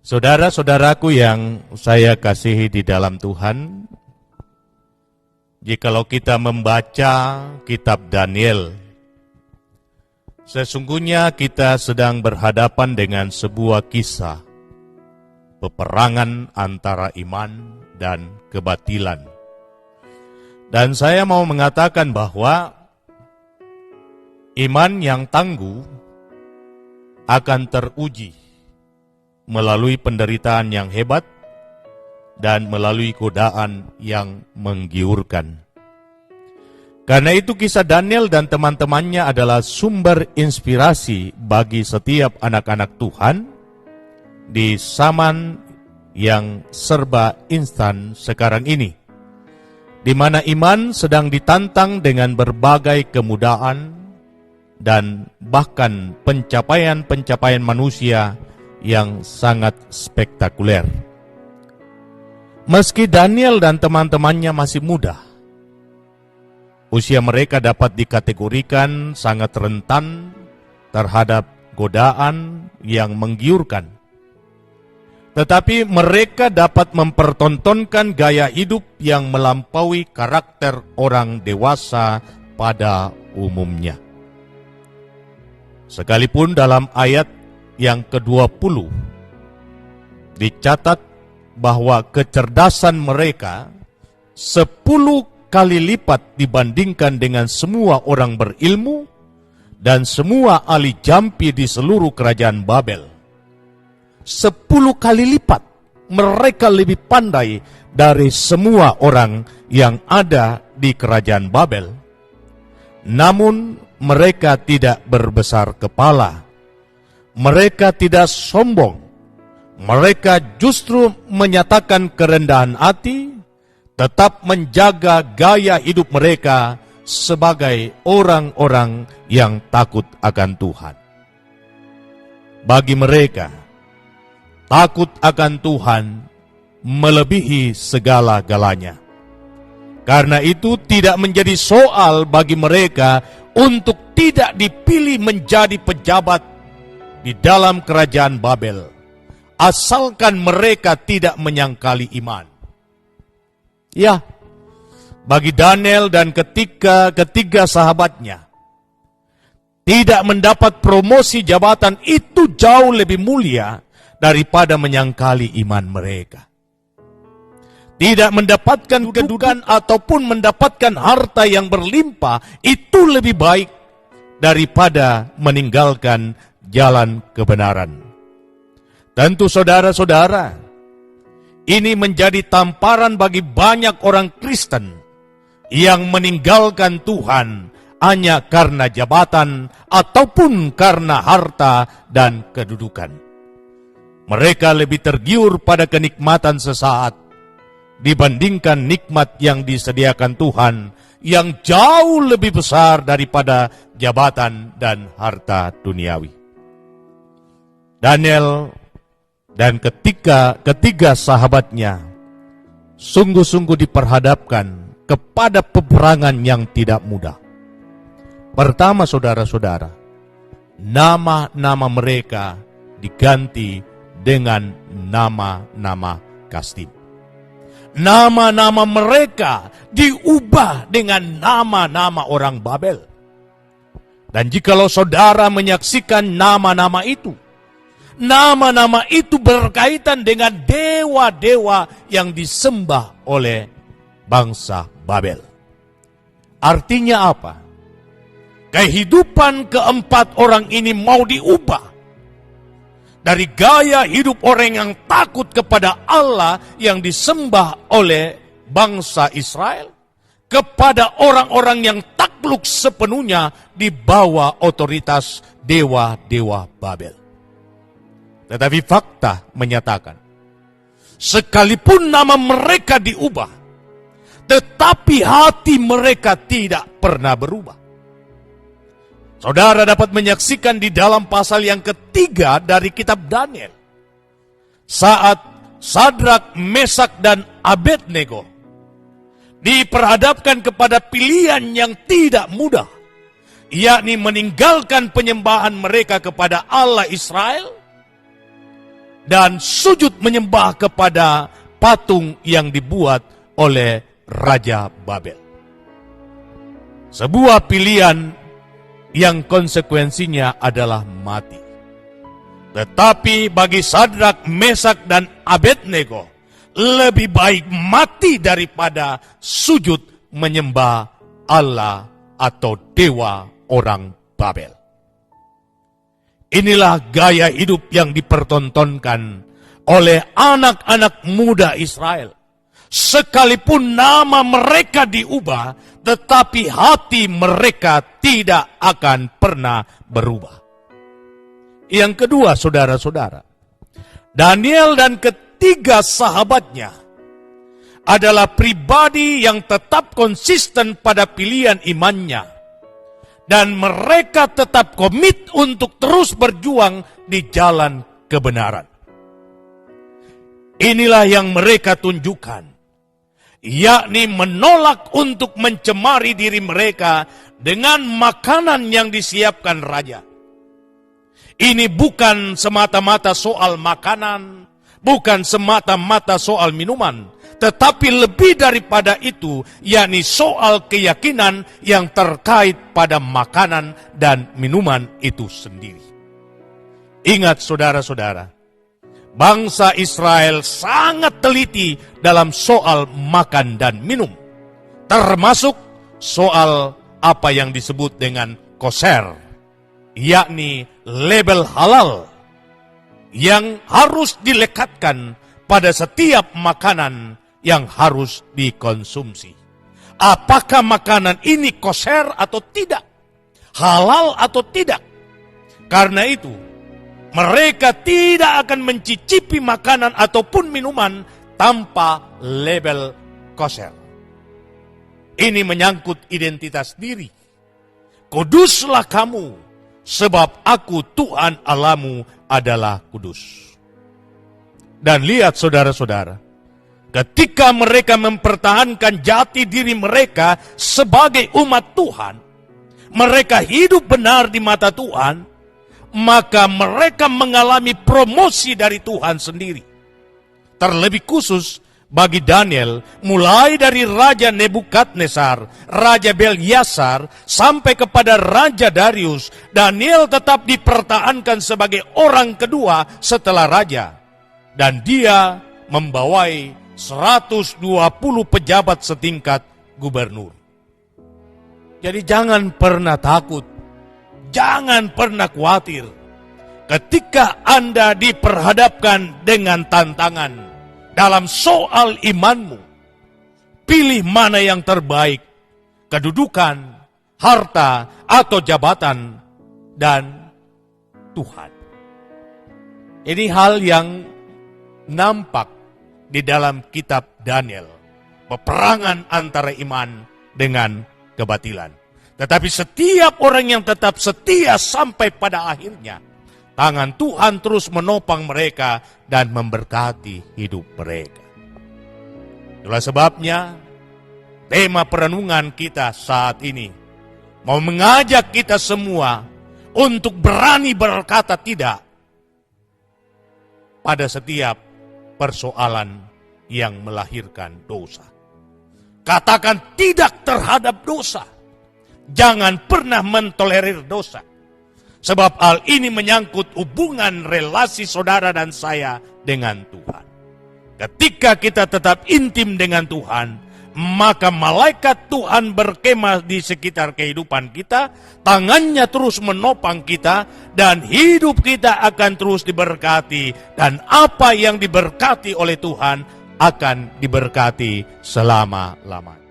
Saudara-saudaraku yang saya kasihi di dalam Tuhan, jikalau kita membaca kitab Daniel, sesungguhnya kita sedang berhadapan dengan sebuah kisah peperangan antara iman dan kebatilan. Dan saya mau mengatakan bahwa iman yang tangguh akan teruji melalui penderitaan yang hebat dan melalui godaan yang menggiurkan. Karena itu kisah Daniel dan teman-temannya adalah sumber inspirasi bagi setiap anak-anak Tuhan di zaman yang serba instan sekarang ini, di mana iman sedang ditantang dengan berbagai kemudahan dan bahkan pencapaian-pencapaian manusia yang sangat spektakuler. Meski Daniel dan teman-temannya masih muda, usia mereka dapat dikategorikan sangat rentan terhadap godaan yang menggiurkan. Tetapi mereka dapat mempertontonkan gaya hidup yang melampaui karakter orang dewasa pada umumnya. Sekalipun dalam ayat yang ke-20 dicatat bahwa kecerdasan mereka 10 kali lipat dibandingkan dengan semua orang berilmu dan semua ahli jampi di seluruh kerajaan Babel. 10 kali lipat mereka lebih pandai dari semua orang yang ada di kerajaan Babel. Namun mereka tidak berbesar kepala. Mereka tidak sombong. Mereka justru menyatakan kerendahan hati, tetap menjaga gaya hidup mereka sebagai orang-orang yang takut akan Tuhan. Bagi mereka, takut akan Tuhan melebihi segala-galanya. Karena itu tidak menjadi soal bagi mereka untuk tidak dipilih menjadi pejabat di dalam kerajaan Babel, asalkan mereka tidak menyangkali iman. Ya, bagi Daniel dan ketiga sahabatnya, tidak mendapat promosi jabatan itu jauh lebih mulia daripada menyangkali iman mereka. Tidak mendapatkan kedudukan ataupun mendapatkan harta yang berlimpah itu lebih baik daripada meninggalkan jalan kebenaran. Tentu saudara-saudara, ini menjadi tamparan bagi banyak orang Kristen yang meninggalkan Tuhan hanya karena jabatan ataupun karena harta dan kedudukan. Mereka lebih tergiur pada kenikmatan sesaat dibandingkan nikmat yang disediakan Tuhan yang jauh lebih besar daripada jabatan dan harta duniawi. Daniel dan ketiga sahabatnya sungguh-sungguh diperhadapkan kepada peperangan yang tidak mudah. Pertama, saudara-saudara, nama-nama mereka diganti dengan nama-nama kastim. Nama-nama mereka diubah dengan nama-nama orang Babel. Dan jikalau saudara menyaksikan nama-nama itu berkaitan dengan dewa-dewa yang disembah oleh bangsa Babel. Artinya apa? Kehidupan keempat orang ini mau diubah. Dari gaya hidup orang yang takut kepada Allah yang disembah oleh bangsa Israel, kepada orang-orang yang takluk sepenuhnya di bawah otoritas dewa-dewa Babel. Tetapi fakta menyatakan, sekalipun nama mereka diubah, tetapi hati mereka tidak pernah berubah. Saudara dapat menyaksikan di dalam pasal yang ketiga dari kitab Daniel, saat Sadrak, Mesak, dan Abednego diperhadapkan kepada pilihan yang tidak mudah, yakni meninggalkan penyembahan mereka kepada Allah Israel dan sujud menyembah kepada patung yang dibuat oleh Raja Babel. Sebuah pilihan yang konsekuensinya adalah mati. Tetapi bagi Sadrak, Mesak, dan Abednego, lebih baik mati daripada sujud menyembah Allah atau dewa orang Babel. Inilah gaya hidup yang dipertontonkan oleh anak-anak muda Israel. Sekalipun nama mereka diubah, tetapi hati mereka tidak akan pernah berubah. Yang kedua, saudara-saudara, Daniel dan ketiga sahabatnya adalah pribadi yang tetap konsisten pada pilihan imannya, dan mereka tetap komit untuk terus berjuang di jalan kebenaran. Inilah yang mereka tunjukkan, yakni menolak untuk mencemari diri mereka dengan makanan yang disiapkan raja. Ini bukan semata-mata soal makanan, bukan semata-mata soal minuman, tetapi lebih daripada itu, yakni soal keyakinan yang terkait pada makanan dan minuman itu sendiri. Ingat saudara-saudara, bangsa Israel sangat teliti dalam soal makan dan minum, termasuk soal apa yang disebut dengan kosher, yakni label halal yang harus dilekatkan pada setiap makanan yang harus dikonsumsi. Apakah makanan ini kosher atau tidak? Halal atau tidak? Karena itu, mereka tidak akan mencicipi makanan ataupun minuman tanpa label kosher. Ini menyangkut identitas diri. Kuduslah kamu, sebab aku Tuhan Allahmu adalah kudus. Dan lihat saudara-saudara, ketika mereka mempertahankan jati diri mereka sebagai umat Tuhan, mereka hidup benar di mata Tuhan, maka mereka mengalami promosi dari Tuhan sendiri. Terlebih khusus bagi Daniel, mulai dari Raja Nebukadnezar, Raja Belshazzar, sampai kepada Raja Darius, Daniel tetap dipertahankan sebagai orang kedua setelah Raja. Dan dia membawai 120 pejabat setingkat gubernur. Jadi jangan pernah takut, jangan pernah khawatir ketika Anda diperhadapkan dengan tantangan dalam soal imanmu. Pilih mana yang terbaik, kedudukan, harta, atau jabatan, dan Tuhan. Ini hal yang nampak di dalam kitab Daniel, peperangan antara iman dengan kebatilan. Tetapi setiap orang yang tetap setia sampai pada akhirnya, tangan Tuhan terus menopang mereka dan memberkati hidup mereka. Itulah sebabnya tema perenungan kita saat ini mau mengajak kita semua untuk berani berkata tidak pada setiap persoalan yang melahirkan dosa. Katakan tidak terhadap dosa. Jangan pernah mentolerir dosa. Sebab hal ini menyangkut hubungan relasi saudara dan saya dengan Tuhan. Ketika kita tetap intim dengan Tuhan, maka malaikat Tuhan berkemah di sekitar kehidupan kita, tangannya terus menopang kita, dan hidup kita akan terus diberkati. Dan apa yang diberkati oleh Tuhan akan diberkati selama-lamanya.